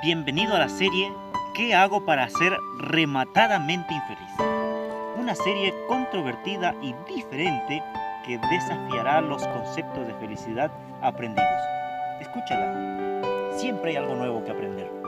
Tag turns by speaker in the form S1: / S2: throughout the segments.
S1: Bienvenido a la serie ¿Qué hago para ser rematadamente infeliz? Una serie controvertida y diferente que desafiará los conceptos de felicidad aprendidos. Escúchala, siempre hay algo nuevo que aprender.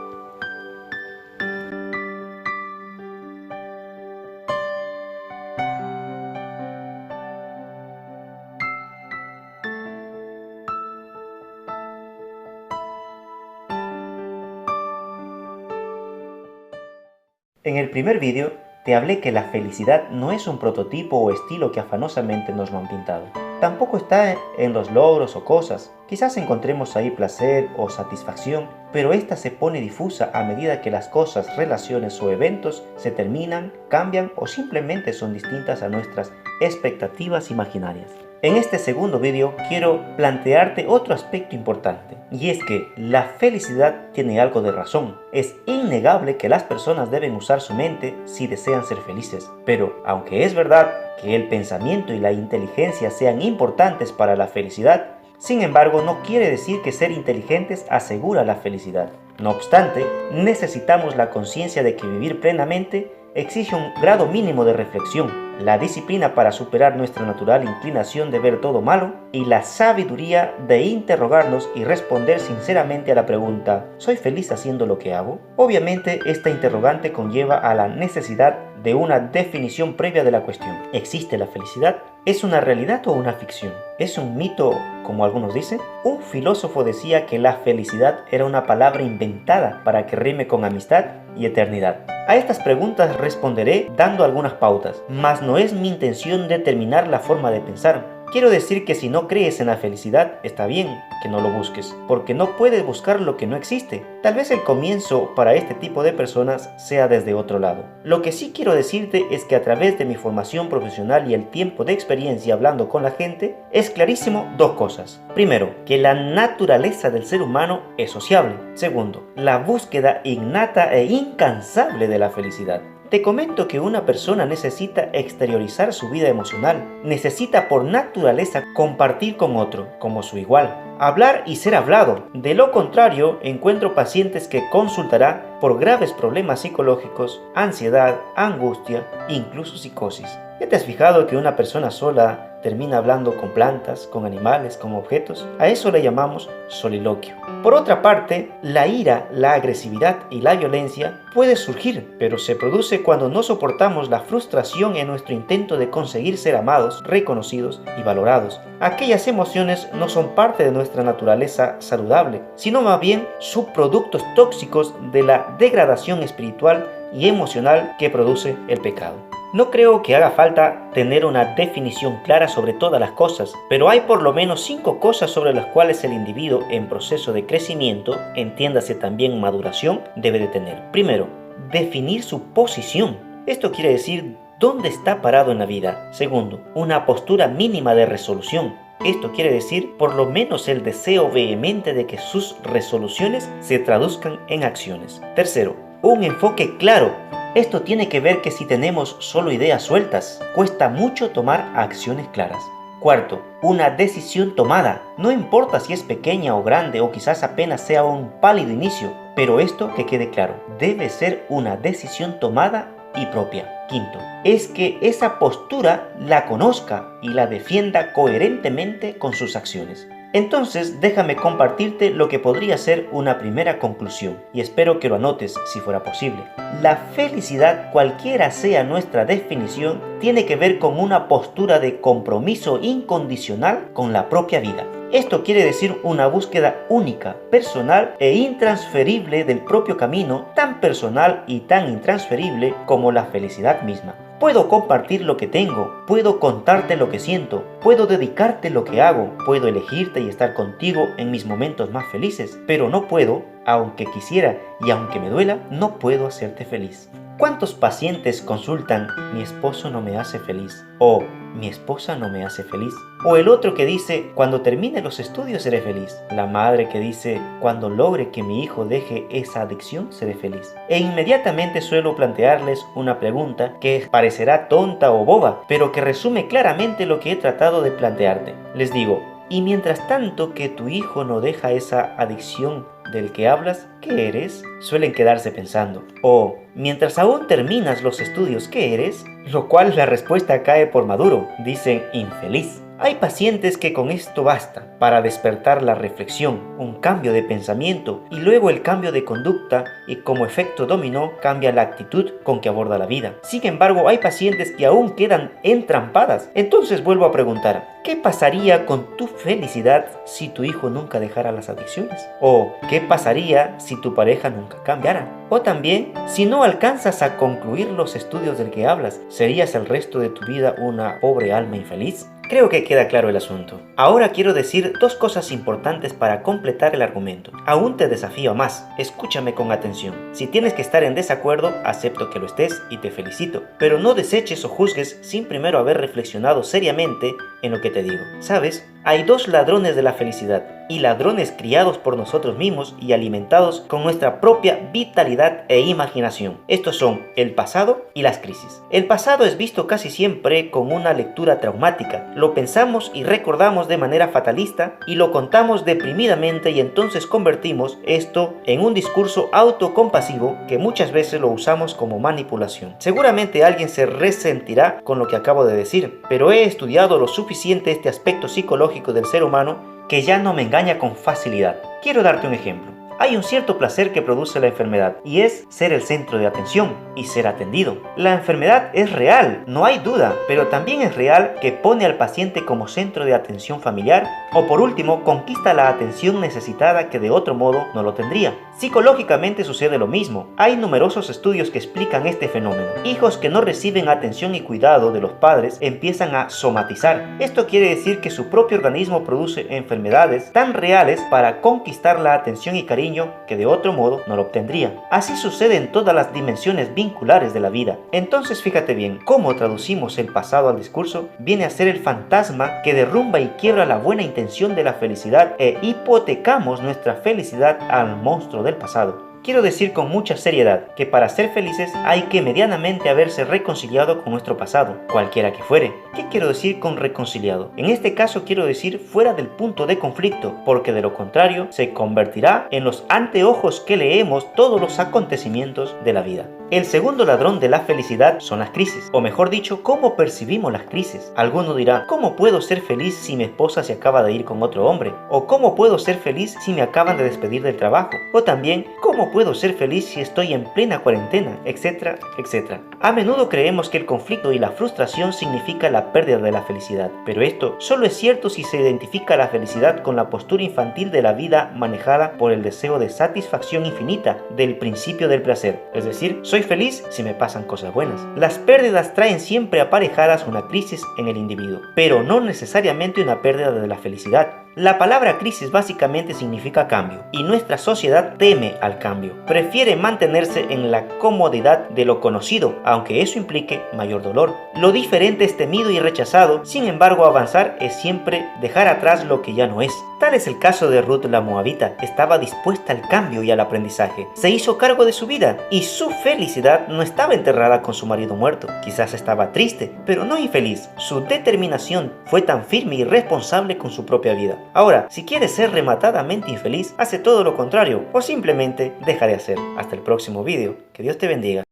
S1: En el primer vídeo te hablé que la felicidad no es un prototipo o estilo que afanosamente nos lo han pintado. Tampoco está en los logros o cosas. Quizás encontremos ahí placer o satisfacción, pero esta se pone difusa a medida que las cosas, relaciones o eventos se terminan, cambian o simplemente son distintas a nuestras expectativas imaginarias. En este segundo vídeo quiero plantearte otro aspecto importante, y es que la felicidad tiene algo de razón. Es innegable que las personas deben usar su mente si desean ser felices, pero aunque es verdad que el pensamiento y la inteligencia sean importantes para la felicidad, sin embargo no quiere decir que ser inteligentes asegura la felicidad. No obstante, necesitamos la conciencia de que vivir plenamente exige un grado mínimo de reflexión, la disciplina para superar nuestra natural inclinación de ver todo malo y la sabiduría de interrogarnos y responder sinceramente a la pregunta ¿soy feliz haciendo lo que hago? Obviamente esta interrogante conlleva a la necesidad de una definición previa de la cuestión. ¿Existe la felicidad? ¿Es una realidad o una ficción? ¿Es un mito, como algunos dicen? Un filósofo decía que la felicidad era una palabra inventada para que rime con amistad y eternidad. A estas preguntas responderé dando algunas pautas, mas no es mi intención determinar la forma de pensar. Quiero decir que si no crees en la felicidad, está bien que no lo busques, porque no puedes buscar lo que no existe. Tal vez el comienzo para este tipo de personas sea desde otro lado. Lo que sí quiero decirte es que a través de mi formación profesional y el tiempo de experiencia hablando con la gente, es clarísimo dos cosas. Primero, que la naturaleza del ser humano es sociable. Segundo, la búsqueda innata e incansable de la felicidad. Te comento que una persona necesita exteriorizar su vida emocional, necesita por naturaleza compartir con otro, como su igual, hablar y ser hablado. De lo contrario, encuentro pacientes que consultará por graves problemas psicológicos, ansiedad, angustia, incluso psicosis. ¿Ya te has fijado que una persona sola termina hablando con plantas, con animales, con objetos? A eso le llamamos soliloquio. Por otra parte, la ira, la agresividad y la violencia puede surgir, pero se produce cuando no soportamos la frustración en nuestro intento de conseguir ser amados, reconocidos y valorados. Aquellas emociones no son parte de nuestra naturaleza saludable, sino más bien subproductos tóxicos de la degradación espiritual y emocional que produce el pecado. No creo que haga falta tener una definición clara sobre todas las cosas, pero hay por lo menos 5 cosas sobre las cuales el individuo en proceso de crecimiento, entiéndase también maduración, debe de tener. Primero, definir su posición. Esto quiere decir dónde está parado en la vida. Segundo, una postura mínima de resolución. Esto quiere decir por lo menos el deseo vehemente de que sus resoluciones se traduzcan en acciones. Tercero, un enfoque claro. Esto tiene que ver que si tenemos solo ideas sueltas, cuesta mucho tomar acciones claras. Cuarto, una decisión tomada. No importa si es pequeña o grande o quizás apenas sea un pálido inicio, pero esto que quede claro, debe ser una decisión tomada y propia. Quinto, es que esa postura la conozca y la defienda coherentemente con sus acciones. Entonces déjame compartirte lo que podría ser una primera conclusión y espero que lo anotes si fuera posible. La felicidad, cualquiera sea nuestra definición, tiene que ver con una postura de compromiso incondicional con la propia vida. Esto quiere decir una búsqueda única, personal e intransferible del propio camino, tan personal y tan intransferible como la felicidad misma. Puedo compartir lo que tengo, puedo contarte lo que siento, puedo dedicarte lo que hago, puedo elegirte y estar contigo en mis momentos más felices, pero no puedo, aunque quisiera y aunque me duela, no puedo hacerte feliz. ¿Cuántos pacientes consultan mi esposo no me hace feliz? O mi esposa no me hace feliz. O el otro que dice cuando termine los estudios seré feliz. La madre que dice cuando logre que mi hijo deje esa adicción seré feliz. E inmediatamente suelo plantearles una pregunta que parecerá tonta o boba, pero que resume claramente lo que he tratado de plantearte. Les digo, Y mientras tanto que tu hijo no deja esa adicción del que hablas, ¿qué eres? Suelen quedarse pensando. O, mientras aún terminas los estudios, ¿qué eres? Lo cual la respuesta cae por maduro. Dicen infeliz. Hay pacientes que con esto basta para despertar la reflexión, un cambio de pensamiento y luego el cambio de conducta, y como efecto dominó cambia la actitud con que aborda la vida. Sin embargo, hay pacientes que aún quedan entrampadas. Entonces vuelvo a preguntar, ¿qué pasaría con tu felicidad si tu hijo nunca dejara las adicciones? ¿O qué pasaría si tu pareja nunca cambiara? O también, si no alcanzas a concluir los estudios del que hablas, ¿serías el resto de tu vida una pobre alma infeliz? Creo que queda claro el asunto. Ahora quiero decir dos cosas importantes para completar el argumento. Aún te desafío a más. Escúchame con atención. Si tienes que estar en desacuerdo, acepto que lo estés y te felicito. Pero no deseches o juzgues sin primero haber reflexionado seriamente en lo que te digo. ¿Sabes? Hay dos ladrones de la felicidad, y ladrones criados por nosotros mismos y alimentados con nuestra propia vitalidad e imaginación. Estos son el pasado y las crisis. El pasado es visto casi siempre con una lectura traumática. Lo pensamos y recordamos de manera fatalista y lo contamos deprimidamente, y entonces convertimos esto en un discurso autocompasivo que muchas veces lo usamos como manipulación. Seguramente alguien se resentirá con lo que acabo de decir, pero he estudiado lo suficiente este aspecto psicológico del ser humano que ya no me engaña con facilidad. Quiero darte un ejemplo. Hay un cierto placer que produce la enfermedad, y es ser el centro de atención y ser atendido. La enfermedad es real, no hay duda, pero también es real que pone al paciente como centro de atención familiar, o por último, conquista la atención necesitada que de otro modo no lo tendría. Psicológicamente sucede lo mismo. Hay numerosos estudios que explican este fenómeno. Hijos que no reciben atención y cuidado de los padres empiezan a somatizar. Esto quiere decir que su propio organismo produce enfermedades tan reales para conquistar la atención y cariño que de otro modo no lo obtendría. Así sucede en todas las dimensiones vinculares de la vida. Entonces fíjate bien, cómo traducimos el pasado al discurso viene a ser el fantasma que derrumba y quiebra la buena intención de la felicidad, e hipotecamos nuestra felicidad al monstruo del pasado. Quiero decir con mucha seriedad que para ser felices hay que medianamente haberse reconciliado con nuestro pasado, cualquiera que fuere. ¿Qué quiero decir con reconciliado? En este caso quiero decir fuera del punto de conflicto, porque de lo contrario se convertirá en los anteojos que leemos todos los acontecimientos de la vida. El segundo ladrón de la felicidad son las crisis, o mejor dicho, cómo percibimos las crisis. Alguno dirá, ¿cómo puedo ser feliz si mi esposa se acaba de ir con otro hombre? O ¿cómo puedo ser feliz si me acaban de despedir del trabajo? O también, ¿cómo puedo ser feliz si estoy en plena cuarentena? Etcétera, etcétera. A menudo creemos que el conflicto y la frustración significa la pérdida de la felicidad, pero esto solo es cierto si se identifica la felicidad con la postura infantil de la vida manejada por el deseo de satisfacción infinita del principio del placer, es decir, soy feliz si me pasan cosas buenas. Las pérdidas traen siempre aparejadas una crisis en el individuo, pero no necesariamente una pérdida de la felicidad. La palabra crisis básicamente significa cambio, y nuestra sociedad teme al cambio. Prefiere mantenerse en la comodidad de lo conocido, aunque eso implique mayor dolor. Lo diferente es temido y rechazado, sin embargo avanzar es siempre dejar atrás lo que ya no es. Tal es el caso de Ruth la Moabita. Estaba dispuesta al cambio y al aprendizaje. Se hizo cargo de su vida, y su felicidad no estaba enterrada con su marido muerto. Quizás estaba triste, pero no infeliz. Su determinación fue tan firme y responsable con su propia vida. Ahora, si quieres ser rematadamente infeliz, hace todo lo contrario, o simplemente deja de hacer. Hasta el próximo vídeo. Que Dios te bendiga.